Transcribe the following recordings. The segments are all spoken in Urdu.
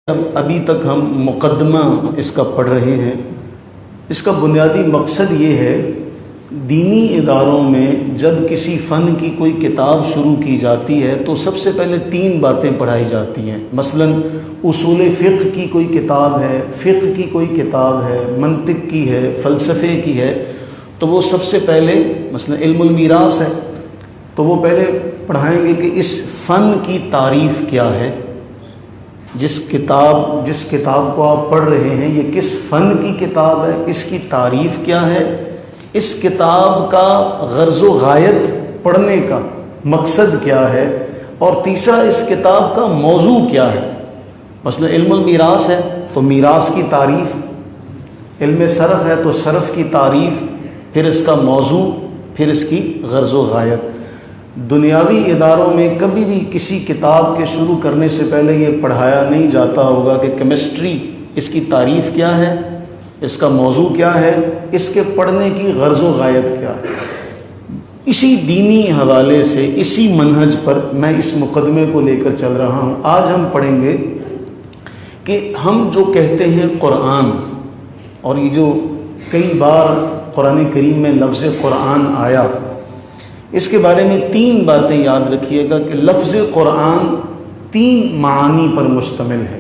ابھی تک ہم مقدمہ اس کا پڑھ رہے ہیں۔ اس کا بنیادی مقصد یہ ہے، دینی اداروں میں جب کسی فن کی کوئی کتاب شروع کی جاتی ہے تو سب سے پہلے 3 باتیں پڑھائی جاتی ہیں۔ مثلا اصول فقہ کی کوئی کتاب ہے، فقہ کی کوئی کتاب ہے، منطق کی ہے، فلسفے کی ہے، تو وہ سب سے پہلے مثلا علم المیراث ہے تو وہ پہلے پڑھائیں گے کہ اس فن کی تعریف کیا ہے۔ جس کتاب کو آپ پڑھ رہے ہیں یہ کس فن کی کتاب ہے، اس کی تعریف کیا ہے، اس کتاب کا غرض و غایت پڑھنے کا مقصد کیا ہے، اور تیسرا اس کتاب کا موضوع کیا ہے۔ مثلا علم المیراث ہے تو میراث کی تعریف، علم صرف ہے تو صرف کی تعریف، پھر اس کا موضوع، پھر اس کی غرض و غایت۔ دنیاوی اداروں میں کبھی بھی کسی کتاب کے شروع کرنے سے پہلے یہ پڑھایا نہیں جاتا ہوگا کہ کیمسٹری اس کی تعریف کیا ہے، اس کا موضوع کیا ہے، اس کے پڑھنے کی غرض و غایت کیا ہے۔ اسی دینی حوالے سے، اسی منہج پر میں اس مقدمے کو لے کر چل رہا ہوں۔ آج ہم پڑھیں گے کہ ہم جو کہتے ہیں قرآن، اور یہ جو کئی بار قرآن کریم میں لفظ قرآن آیا، اس کے بارے میں 3 باتیں یاد رکھیے گا کہ لفظ قرآن 3 معانی پر مشتمل ہے۔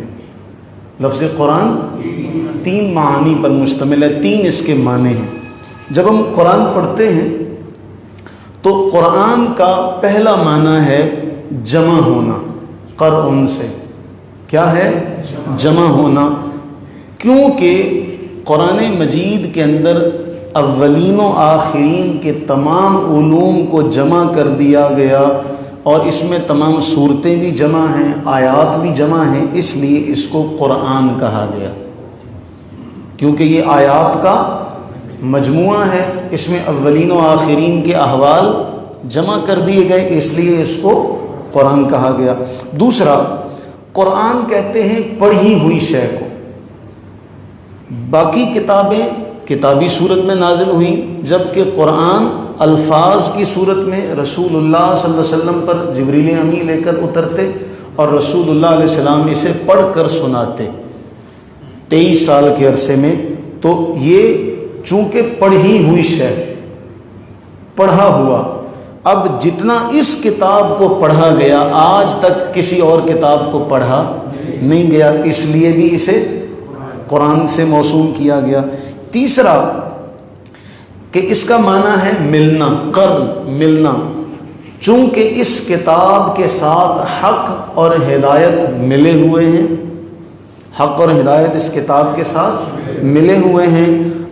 لفظ قرآن 3 معانی پر مشتمل ہے، 3 اس کے معنی ہیں۔ جب ہم قرآن پڑھتے ہیں تو قرآن کا پہلا معنی ہے جمع ہونا، قرآن سے کیا ہے؟ جمع ہونا، کیونکہ قرآن مجید کے اندر اولین و آخرین کے تمام علوم کو جمع کر دیا گیا، اور اس میں تمام صورتیں بھی جمع ہیں، آیات بھی جمع ہیں، اس لیے اس کو قرآن کہا گیا، کیونکہ یہ آیات کا مجموعہ ہے، اس میں اولین و آخرین کے احوال جمع کر دیے گئے، اس لیے اس کو قرآن کہا گیا۔ دوسرا، قرآن کہتے ہیں پڑھی ہوئی شے کو۔ باقی کتابیں کتابی صورت میں نازل ہوئیں، جبکہ قرآن الفاظ کی صورت میں رسول اللہ صلی اللہ علیہ وسلم پر جبریل امی لے کر اترتے، اور رسول اللہ علیہ السلام اسے پڑھ کر سناتے 23 سال کے عرصے میں۔ تو یہ چونکہ پڑھی ہوئی شے، پڑھا ہوا، اب جتنا اس کتاب کو پڑھا گیا آج تک کسی اور کتاب کو پڑھا نہیں گیا، اس لیے بھی اسے قرآن سے موسوم کیا گیا۔ تیسرا کہ اس کا معنی ہے ملنا، قرن، ملنا، چونکہ اس کتاب کے ساتھ حق اور ہدایت ملے ہوئے ہیں، حق اور ہدایت اس کتاب کے ساتھ ملے ہوئے ہیں،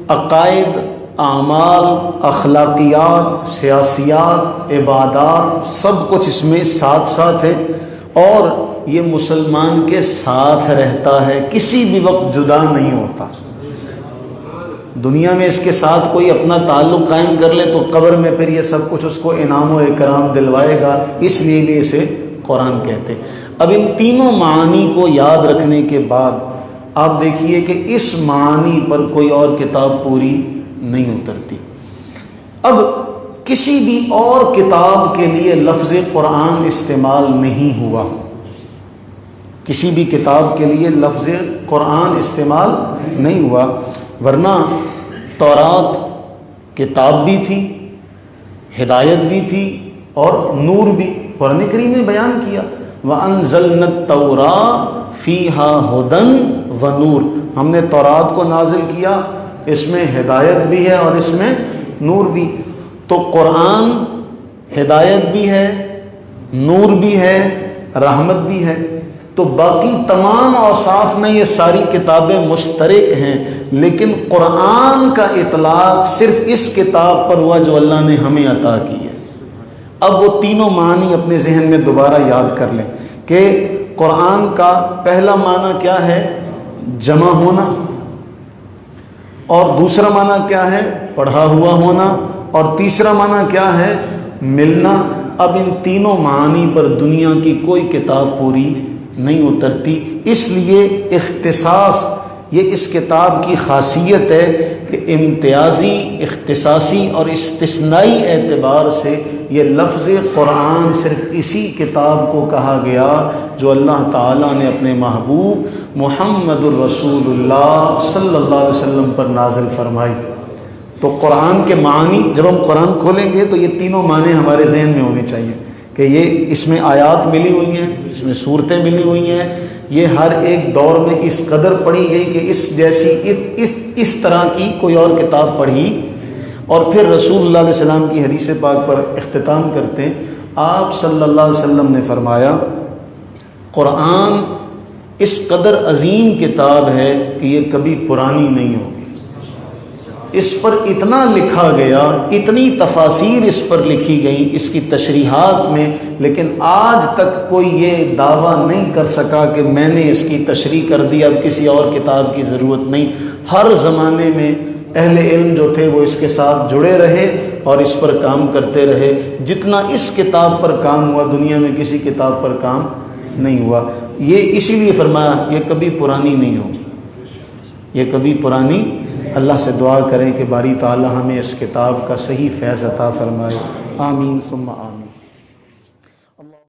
عقائد، اعمال، اخلاقیات، سیاسیات، عبادات، سب کچھ اس میں ساتھ ساتھ ہے، اور یہ مسلمان کے ساتھ رہتا ہے، کسی بھی وقت جدا نہیں ہوتا۔ دنیا میں اس کے ساتھ کوئی اپنا تعلق قائم کر لے تو قبر میں پھر یہ سب کچھ اس کو انعام و اکرام دلوائے گا، اس لیے بھی اسے قرآن کہتے ہیں۔ اب ان تینوں معانی کو یاد رکھنے کے بعد آپ دیکھیے کہ اس معانی پر کوئی اور کتاب پوری نہیں اترتی۔ اب کسی بھی اور کتاب کے لیے لفظ قرآن استعمال نہیں ہوا، کسی بھی کتاب کے لیے لفظ قرآن استعمال نہیں ہوا، ورنہ تورات کتاب بھی تھی، ہدایت بھی تھی، اور نور بھی۔ قرآن کریم نے بیان کیا وَأَنزَلْنَا التَّوْرَاةَ فِيهَا هُدًى وَنُورٌ، ہم نے تورات کو نازل کیا، اس میں ہدایت بھی ہے اور اس میں نور بھی۔ تو قرآن ہدایت بھی ہے، نور بھی ہے، رحمت بھی ہے۔ تو باقی تمام اوصاف میں یہ ساری کتابیں مشترک ہیں، لیکن قرآن کا اطلاق صرف اس کتاب پر ہوا جو اللہ نے ہمیں عطا کی ہے۔ اب وہ تینوں معنی اپنے ذہن میں دوبارہ یاد کر لیں کہ قرآن کا پہلا معنی کیا ہے؟ جمع ہونا، اور دوسرا معنی کیا ہے؟ پڑھا ہوا ہونا، اور تیسرا معنی کیا ہے؟ ملنا۔ اب ان تینوں معنی پر دنیا کی کوئی کتاب پوری نہیں اترتی، اس لیے اختصاص، یہ اس کتاب کی خاصیت ہے کہ امتیازی، اختصاصی اور استثنائی اعتبار سے یہ لفظ قرآن صرف اسی کتاب کو کہا گیا جو اللہ تعالیٰ نے اپنے محبوب محمد الرسول اللہ صلی اللہ علیہ وسلم پر نازل فرمائی۔ تو قرآن کے معنی جب ہم قرآن کھولیں گے تو یہ تینوں معنی ہمارے ذہن میں ہونے چاہیے کہ یہ اس میں آیات ملی ہوئی ہیں، اس میں صورتیں ملی ہوئی ہیں، یہ ہر ایک دور میں اس قدر پڑھی گئی کہ اس جیسی اس طرح کی کوئی اور کتاب پڑھی۔ اور پھر رسول اللہ علیہ السلام کی حدیث پاک پر اختتام کرتے ہیں۔ آپ صلی اللہ علیہ وسلم نے فرمایا قرآن اس قدر عظیم کتاب ہے کہ یہ کبھی پرانی نہیں ہوگی۔ اس پر اتنا لکھا گیا، اتنی تفاسیر اس پر لکھی گئیں اس کی تشریحات میں، لیکن آج تک کوئی یہ دعویٰ نہیں کر سکا کہ میں نے اس کی تشریح کر دی، اب کسی اور کتاب کی ضرورت نہیں۔ ہر زمانے میں اہل علم جو تھے وہ اس کے ساتھ جڑے رہے اور اس پر کام کرتے رہے۔ جتنا اس کتاب پر کام ہوا دنیا میں کسی کتاب پر کام نہیں ہوا۔ یہ اسی لیے فرمایا یہ کبھی پرانی نہیں ہوگی، یہ کبھی پرانی۔ اللہ سے دعا کریں کہ باری تعالی ہمیں اس کتاب کا صحیح فیض عطا فرمائے۔ آمین ثم آمین۔